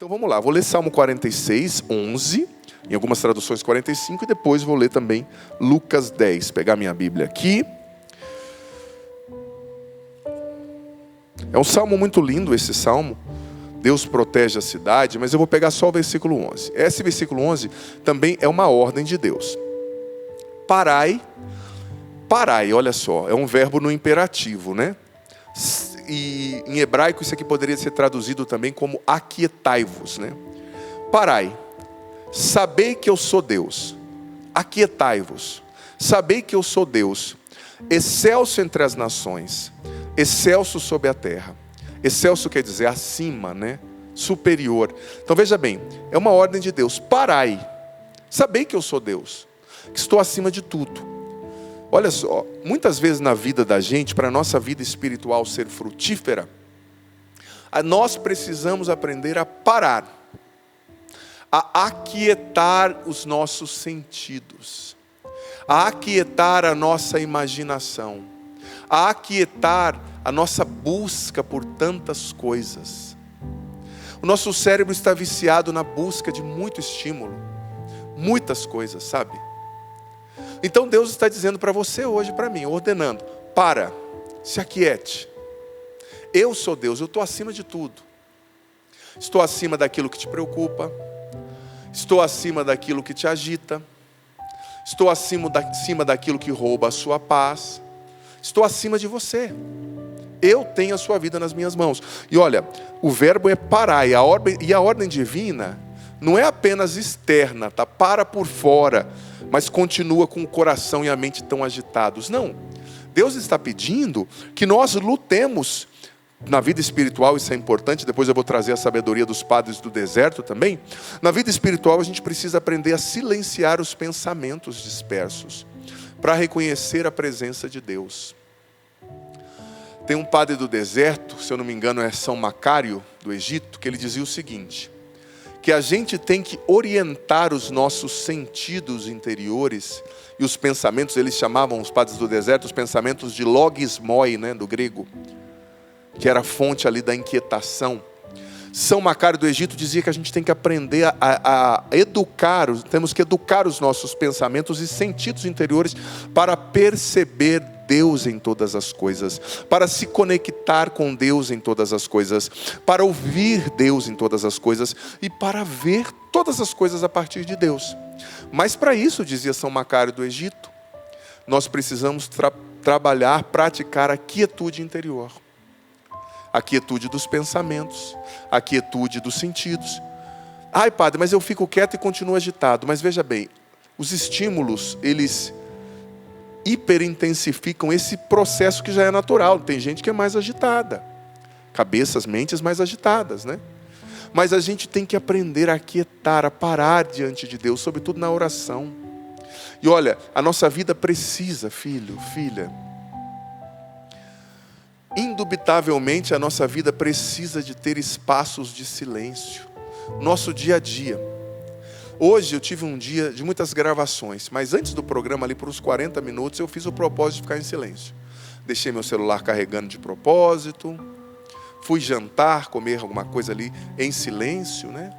Então vamos lá, vou ler Salmo 46, 11, em algumas traduções 45, e depois vou ler também Lucas 10. Pegar minha Bíblia aqui. É um salmo muito lindo esse salmo. Deus protege a cidade, mas eu vou pegar só o versículo 11. Esse versículo 11 também é uma ordem de Deus. Parai, olha só, é um verbo no imperativo, né? E em hebraico isso aqui poderia ser traduzido também como aquietai-vos, né? Parai, sabei que eu sou Deus, aquietai-vos, sabei que eu sou Deus, excelso entre as nações, excelso sobre a terra. Excelso quer dizer acima, né? Superior. Então veja bem, é uma ordem de Deus. Parai, sabei que eu sou Deus, que estou acima de tudo. Olha só, muitas vezes na vida da gente, para a nossa vida espiritual ser frutífera, nós precisamos aprender a parar, a aquietar os nossos sentidos, a aquietar a nossa imaginação, a aquietar a nossa busca por tantas coisas. O nosso cérebro está viciado na busca de muito estímulo, muitas coisas, sabe? Então Deus está dizendo para você hoje, para mim, ordenando: para, se aquiete. Eu sou Deus, eu estou acima de tudo. Estou acima daquilo que te preocupa, estou acima daquilo que te agita, estou acima daquilo que rouba a sua paz, estou acima de você. Eu tenho a sua vida nas minhas mãos. E olha, o verbo é parar, e a ordem divina não é apenas externa, tá? Para por fora, mas continua com o coração e a mente tão agitados. Não, Deus está pedindo que nós lutemos na vida espiritual. Isso é importante, depois eu vou trazer a sabedoria dos padres do deserto também. Na vida espiritual a gente precisa aprender a silenciar os pensamentos dispersos, para reconhecer a presença de Deus. Tem um padre do deserto, se eu não me engano é São Macário, do Egito, que ele dizia o seguinte: que a gente tem que orientar os nossos sentidos interiores e os pensamentos. Eles chamavam, os padres do deserto, os pensamentos de logismoi, né, do grego, que era a fonte ali da inquietação. São Macário do Egito dizia que a gente tem que aprender a educar, temos que educar os nossos pensamentos e sentidos interiores para perceber Deus em todas as coisas, para se conectar com Deus em todas as coisas, para ouvir Deus em todas as coisas e para ver todas as coisas a partir de Deus. Mas para isso, dizia São Macário do Egito, nós precisamos trabalhar, praticar a quietude interior, a quietude dos pensamentos, a quietude dos sentidos. Ai, padre, mas eu fico quieto e continuo agitado. Mas veja bem, os estímulos, eles hiperintensificam esse processo que já é natural. Tem gente que é mais agitada, cabeças, mentes mais agitadas, né? Mas a gente tem que aprender a aquietar, a parar diante de Deus, sobretudo na oração. E olha, a nossa vida precisa, filho, filha, indubitavelmente a nossa vida precisa de ter espaços de silêncio. Nosso dia a dia. Hoje eu tive um dia de muitas gravações, mas antes do programa, ali por uns 40 minutos, eu fiz o propósito de ficar em silêncio. Deixei meu celular carregando de propósito, fui jantar, comer alguma coisa ali em silêncio, né?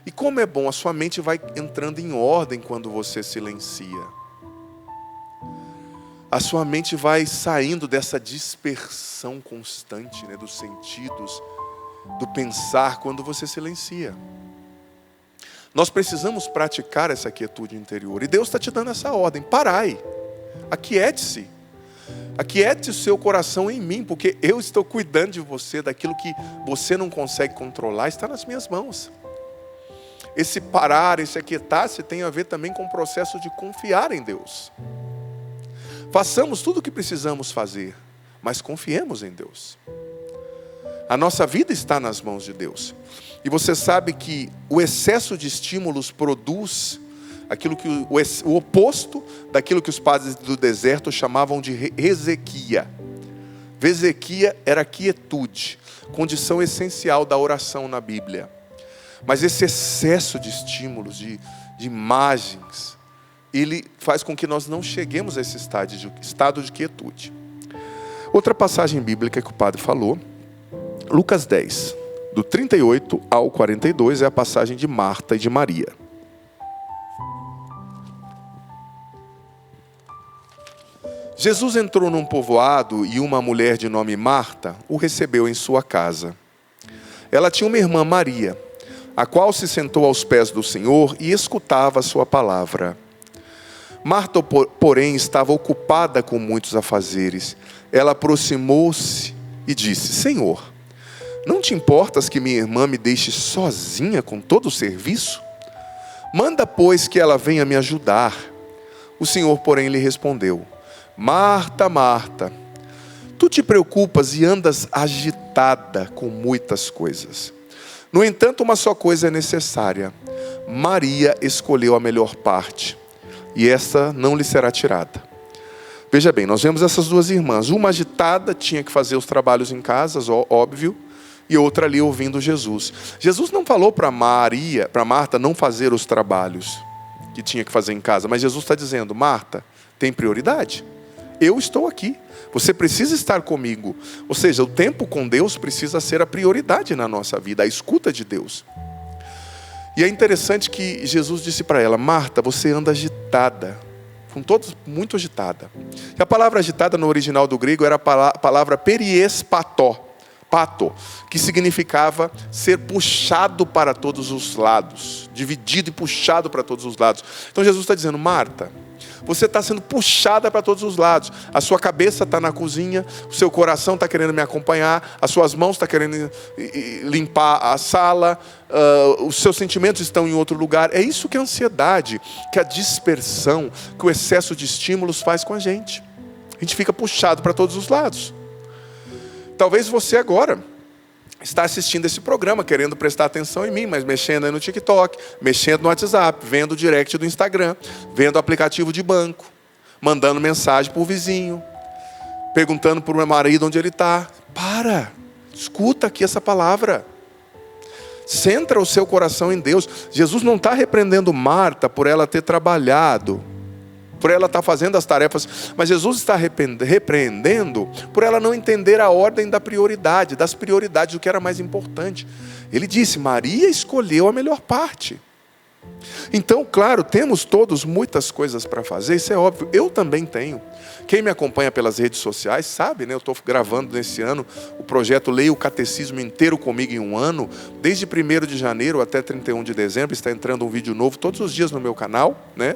E como é bom, a sua mente vai entrando em ordem quando você silencia. A sua mente vai saindo dessa dispersão constante, né, dos sentidos, do pensar, quando você silencia. Nós precisamos praticar essa quietude interior. E Deus está te dando essa ordem. Parai, aquiete-se. Aquiete o seu coração em mim, porque eu estou cuidando de você. Daquilo que você não consegue controlar está nas minhas mãos. Esse parar, esse aquietar-se tem a ver também com o processo de confiar em Deus. Façamos tudo o que precisamos fazer, mas confiemos em Deus. A nossa vida está nas mãos de Deus. E você sabe que o excesso de estímulos produz aquilo que o oposto daquilo que os padres do deserto chamavam de hezequia. Vezequia era quietude, condição essencial da oração na Bíblia. Mas esse excesso de estímulos, de imagens, ele faz com que nós não cheguemos a esse estado de quietude. Outra passagem bíblica que o padre falou, Lucas 10. do 38 ao 42 é a passagem de Marta e de Maria. Jesus entrou num povoado e uma mulher de nome Marta o recebeu em sua casa. Ela tinha uma irmã Maria, a qual se sentou aos pés do Senhor e escutava a sua palavra. Marta, porém, estava ocupada com muitos afazeres. Ela aproximou-se e disse: Senhor, não te importas que minha irmã me deixe sozinha com todo o serviço? Manda, pois, que ela venha me ajudar. O Senhor, porém, lhe respondeu: Marta, Marta, tu te preocupas e andas agitada com muitas coisas. No entanto, uma só coisa é necessária. Maria escolheu a melhor parte, e essa não lhe será tirada. Veja bem, nós vemos essas duas irmãs. Uma agitada, tinha que fazer os trabalhos em casa, óbvio, e outra ali ouvindo Jesus. Jesus não falou para Marta não fazer os trabalhos que tinha que fazer em casa, mas Jesus está dizendo: Marta, tem prioridade. Eu estou aqui. Você precisa estar comigo. Ou seja, o tempo com Deus precisa ser a prioridade na nossa vida, a escuta de Deus. E é interessante que Jesus disse para ela: Marta, você anda agitada, com todos muito agitada. E a palavra agitada no original do grego era a palavra periespató, pato, que significava ser puxado para todos os lados, dividido e puxado para todos os lados. Então Jesus está dizendo: Marta, você está sendo puxada para todos os lados. A sua cabeça está na cozinha, o seu coração está querendo me acompanhar, as suas mãos estão querendo limpar a sala, os seus sentimentos estão em outro lugar. É isso que a ansiedade, que a dispersão, que o excesso de estímulos faz com a gente. A gente fica puxado para todos os lados. Talvez você agora está assistindo esse programa, querendo prestar atenção em mim, mas mexendo aí no TikTok, mexendo no WhatsApp, vendo o direct do Instagram, vendo o aplicativo de banco, mandando mensagem para o vizinho, perguntando para o meu marido onde ele está. Para, escuta aqui essa palavra. Centra o seu coração em Deus. Jesus não está repreendendo Marta por ela ter trabalhado, por ela estar fazendo as tarefas, mas Jesus está repreendendo por ela não entender a ordem da prioridade, das prioridades, o que era mais importante. Ele disse: Maria escolheu a melhor parte. Então, claro, temos todos muitas coisas para fazer, isso é óbvio, eu também tenho. Quem me acompanha pelas redes sociais sabe, né? Eu estou gravando nesse ano o projeto Leia o Catecismo Inteiro Comigo em um Ano, desde 1º de janeiro até 31 de dezembro, está entrando um vídeo novo todos os dias no meu canal, né?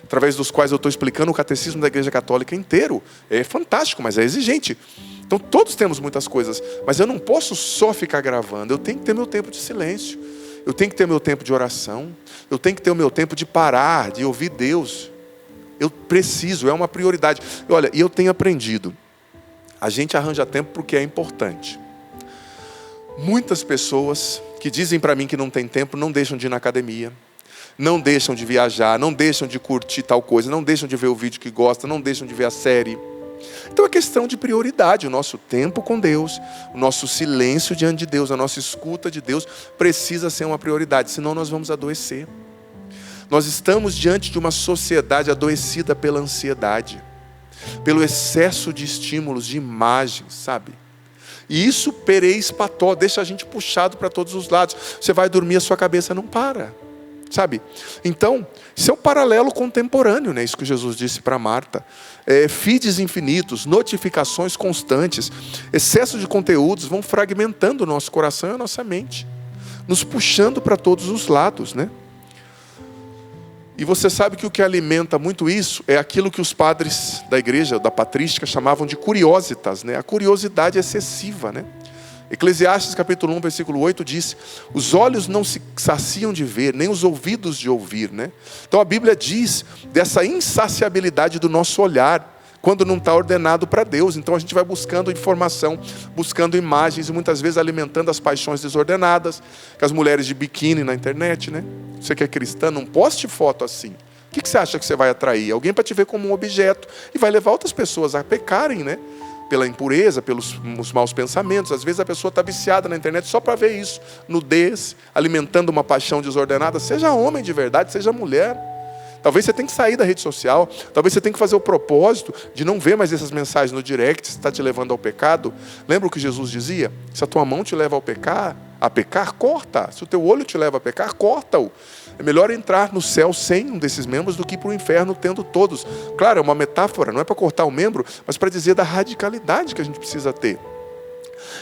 Através dos quais eu estou explicando o catecismo da Igreja Católica inteiro. É fantástico, mas é exigente. Então todos temos muitas coisas, mas eu não posso só ficar gravando. Eu tenho que ter meu tempo de silêncio. Eu tenho que ter meu tempo de oração. Eu tenho que ter o meu tempo de parar, de ouvir Deus. Eu preciso, é uma prioridade. E olha, eu tenho aprendido. A gente arranja tempo porque é importante. Muitas pessoas que dizem para mim que não tem tempo, não deixam de ir na academia, não deixam de viajar, não deixam de curtir tal coisa, não deixam de ver o vídeo que gosta, não deixam de ver a série. Então é questão de prioridade. O nosso tempo com Deus, o nosso silêncio diante de Deus, a nossa escuta de Deus precisa ser uma prioridade, senão nós vamos adoecer. Nós estamos diante de uma sociedade adoecida pela ansiedade, pelo excesso de estímulos, de imagens, sabe? E isso periespató, deixa a gente puxado para todos os lados. Você vai dormir, a sua cabeça não para. Sabe? Então, isso é um paralelo contemporâneo, né? Isso que Jesus disse para Marta. Feeds infinitos, notificações constantes, excesso de conteúdos vão fragmentando o nosso coração e a nossa mente, nos puxando para todos os lados, né? E você sabe que o que alimenta muito isso é aquilo que os padres da igreja, da patrística, chamavam de curiositas, né? A curiosidade excessiva, né? Eclesiastes capítulo 1, versículo 8 diz: os olhos não se saciam de ver, nem os ouvidos de ouvir, né? Então a Bíblia diz dessa insaciabilidade do nosso olhar, quando não está ordenado para Deus. Então a gente vai buscando informação, buscando imagens e muitas vezes alimentando as paixões desordenadas, com as mulheres de biquíni na internet, né? Você que é cristã, não poste foto assim. O que você acha que você vai atrair? Alguém para te ver como um objeto e vai levar outras pessoas a pecarem, né? Pela impureza, pelos maus pensamentos. Às vezes a pessoa está viciada na internet só para ver isso, nudez, alimentando uma paixão desordenada. Seja homem de verdade, seja mulher. Talvez você tenha que sair da rede social. Talvez você tenha que fazer o propósito de não ver mais essas mensagens no direct, se está te levando ao pecado. Lembra o que Jesus dizia? Se a tua mão te leva a pecar, corta. Se o teu olho te leva a pecar, corta-o. É melhor entrar no céu sem um desses membros do que ir para o inferno tendo todos. Claro, é uma metáfora, não é para cortar o membro, mas para dizer da radicalidade que a gente precisa ter.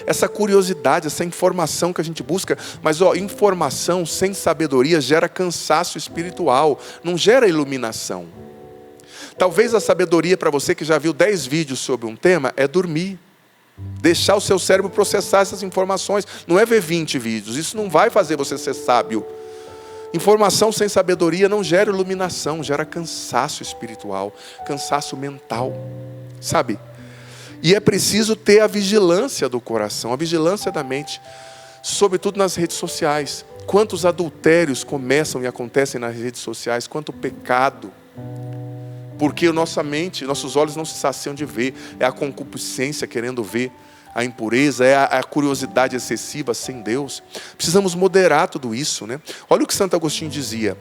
Essa curiosidade, essa informação que a gente busca. Mas informação sem sabedoria gera cansaço espiritual, não gera iluminação. Talvez a sabedoria para você que já viu 10 vídeos sobre um tema é dormir. Deixar o seu cérebro processar essas informações. Não é ver 20 vídeos, isso não vai fazer você ser sábio. Informação sem sabedoria não gera iluminação, gera cansaço espiritual, cansaço mental, sabe? E é preciso ter a vigilância do coração, a vigilância da mente, sobretudo nas redes sociais. Quantos adultérios começam e acontecem nas redes sociais, quanto pecado. Porque nossa mente, nossos olhos não se saciam de ver, é a concupiscência querendo ver. A impureza, é a curiosidade excessiva sem Deus. Precisamos moderar tudo isso, né? Olha o que Santo Agostinho dizia.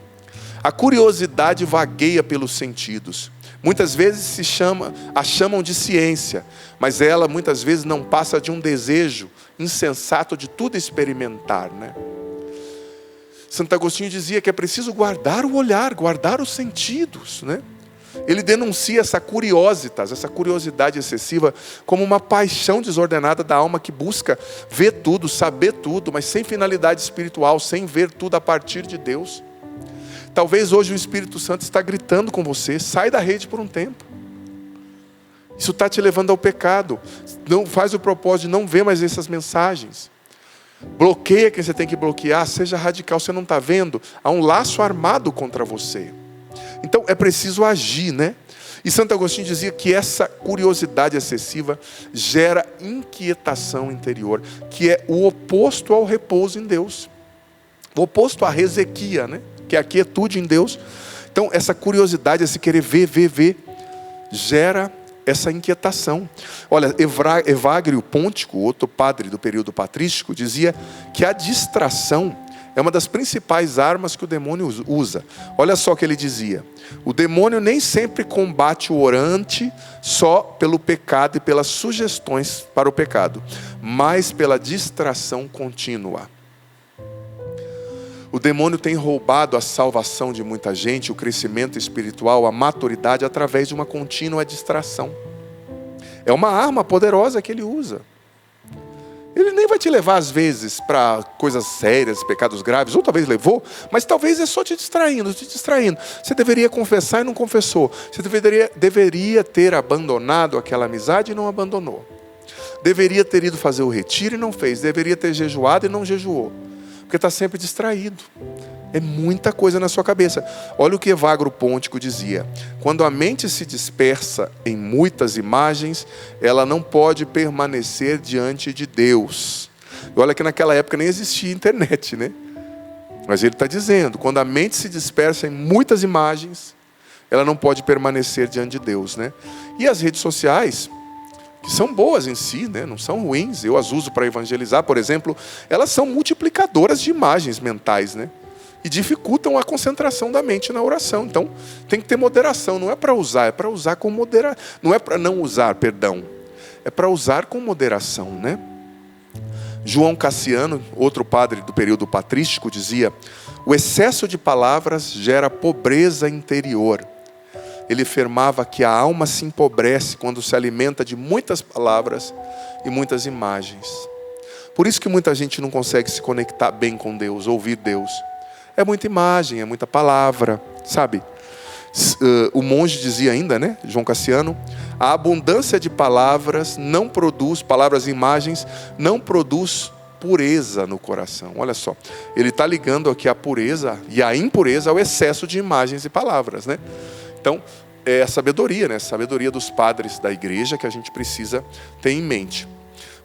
A curiosidade vagueia pelos sentidos. Muitas vezes a chamam de ciência, mas ela muitas vezes não passa de um desejo insensato de tudo experimentar, né? Santo Agostinho dizia que é preciso guardar o olhar, guardar os sentidos, né? Ele denuncia essa curiosidade excessiva, como uma paixão desordenada da alma que busca ver tudo, saber tudo, mas sem finalidade espiritual, sem ver tudo a partir de Deus. Talvez hoje o Espírito Santo está gritando com você, sai da rede por um tempo. Isso está te levando ao pecado. Não faz o propósito de não ver mais essas mensagens. Bloqueia quem você tem que bloquear, seja radical, você não está vendo? Há um laço armado contra você. Então é preciso agir, né? E Santo Agostinho dizia que essa curiosidade excessiva gera inquietação interior, que é o oposto ao repouso em Deus. O oposto à resequia, né? Que é a quietude em Deus. Então essa curiosidade, esse querer ver, gera essa inquietação. Olha, Evagrio Pontico, outro padre do período patrístico, dizia que a distração é uma das principais armas que o demônio usa. Olha só o que ele dizia. O demônio nem sempre combate o orante só pelo pecado e pelas sugestões para o pecado, mas pela distração contínua. O demônio tem roubado a salvação de muita gente, o crescimento espiritual, a maturidade, através de uma contínua distração. É uma arma poderosa que ele usa. Ele nem vai te levar, às vezes, para coisas sérias, pecados graves, ou talvez levou, mas talvez é só te distraindo. Você deveria confessar e não confessou. Você deveria ter abandonado aquela amizade e não abandonou. Deveria ter ido fazer o retiro e não fez. Deveria ter jejuado e não jejuou. Porque está sempre distraído. É muita coisa na sua cabeça. Olha o que Evagrio Pontico dizia. Quando a mente se dispersa em muitas imagens, ela não pode permanecer diante de Deus. E olha que naquela época nem existia internet, né? Mas ele está dizendo, quando a mente se dispersa em muitas imagens, ela não pode permanecer diante de Deus, né? E as redes sociais, que são boas em si, né? Não são ruins. Eu as uso para evangelizar, por exemplo. Elas são multiplicadoras de imagens mentais, né? E dificultam a concentração da mente na oração. Então, tem que ter moderação. Não é para usar, é para usar com moderação. Não é para não usar, perdão. É para usar com moderação, né? João Cassiano, outro padre do período patrístico, dizia: o excesso de palavras gera pobreza interior. Ele afirmava que a alma se empobrece quando se alimenta de muitas palavras e muitas imagens. Por isso que muita gente não consegue se conectar bem com Deus, ouvir Deus. É muita imagem, é muita palavra, sabe? O monge dizia ainda, né, João Cassiano, a abundância de palavras não produz, palavras e imagens, não produz pureza no coração. Olha só, ele está ligando aqui a pureza e a impureza ao excesso de imagens e palavras, né? Então, é a sabedoria, né? A sabedoria dos padres da igreja que a gente precisa ter em mente.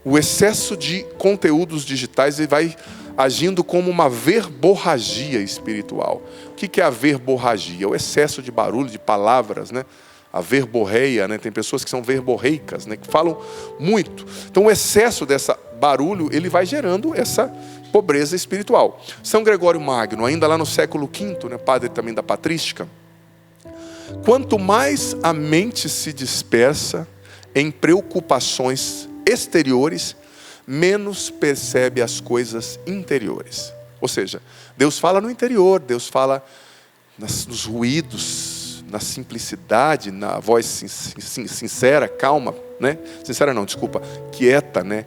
O excesso de conteúdos digitais ele vai agindo como uma verborragia espiritual. O que é a verborragia? O excesso de barulho, de palavras, né? A verborreia, né? Tem pessoas que são verborreicas, né? Que falam muito. Então o excesso dessa barulho, ele vai gerando essa pobreza espiritual. São Gregório Magno, ainda lá no século V, né? Padre também da patrística, Quanto mais a mente se dispersa em preocupações exteriores, menos percebe as coisas interiores. Ou seja, Deus fala no interior, Deus fala nos ruídos, na simplicidade, na voz sincera, calma, né? Sincera não, desculpa, quieta, né?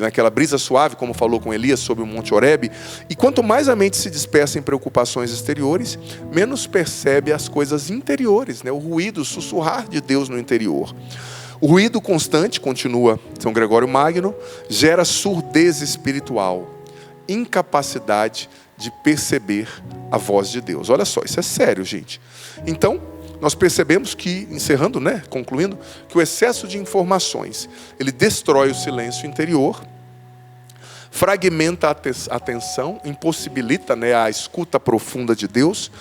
Naquela brisa suave, como falou com Elias sobre o Monte Horebe. E quanto mais a mente se dispersa em preocupações exteriores, menos percebe as coisas interiores, né? O ruído, o sussurrar de Deus no interior. O ruído constante, continua São Gregório Magno, gera surdez espiritual, incapacidade de perceber a voz de Deus. Olha só, isso é sério, gente. Então, nós percebemos que, encerrando, né, concluindo, que o excesso de informações, ele destrói o silêncio interior, fragmenta a atenção, impossibilita, né, a escuta profunda de Deus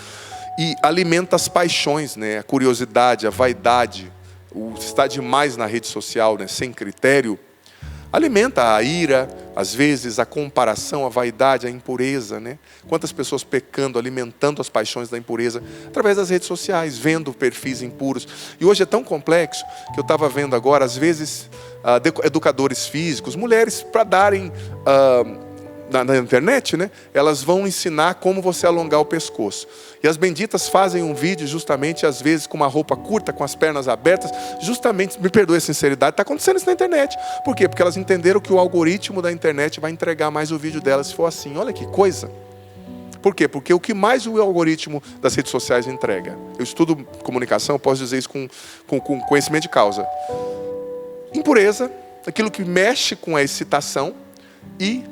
e alimenta as paixões, né, a curiosidade, a vaidade, o estar demais na rede social, né, sem critério, alimenta a ira, às vezes a comparação, a vaidade, a impureza, né? Quantas pessoas pecando, alimentando as paixões da impureza através das redes sociais, vendo perfis impuros. E hoje é tão complexo que eu estava vendo agora, às vezes, educadores físicos, mulheres, para darem na internet, né? Elas vão ensinar como você alongar o pescoço. E as benditas fazem um vídeo justamente, às vezes, com uma roupa curta, com as pernas abertas, justamente, me perdoe a sinceridade, está acontecendo isso na internet. Por quê? Porque elas entenderam que o algoritmo da internet vai entregar mais o vídeo delas se for assim. Olha que coisa. Por quê? Porque o que mais o algoritmo das redes sociais entrega? Eu estudo comunicação, eu posso dizer isso com conhecimento de causa. Impureza, aquilo que mexe com a excitação e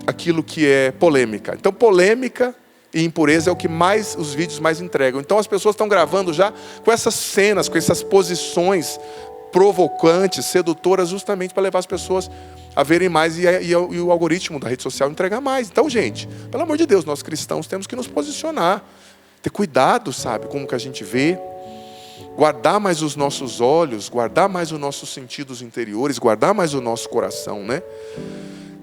aquilo que é polêmica. Então, polêmica e impureza é o que mais os vídeos mais entregam. Então, as pessoas estão gravando já com essas cenas, com essas posições provocantes, sedutoras, justamente para levar as pessoas a verem mais e o algoritmo da rede social entregar mais. Então, gente, pelo amor de Deus, nós cristãos temos que nos posicionar, ter cuidado, sabe, como que a gente vê, guardar mais os nossos olhos, guardar mais os nossos sentidos interiores, guardar mais o nosso coração, né?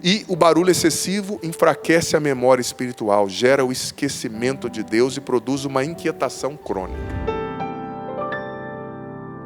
E o barulho excessivo enfraquece a memória espiritual, gera o esquecimento de Deus e produz uma inquietação crônica.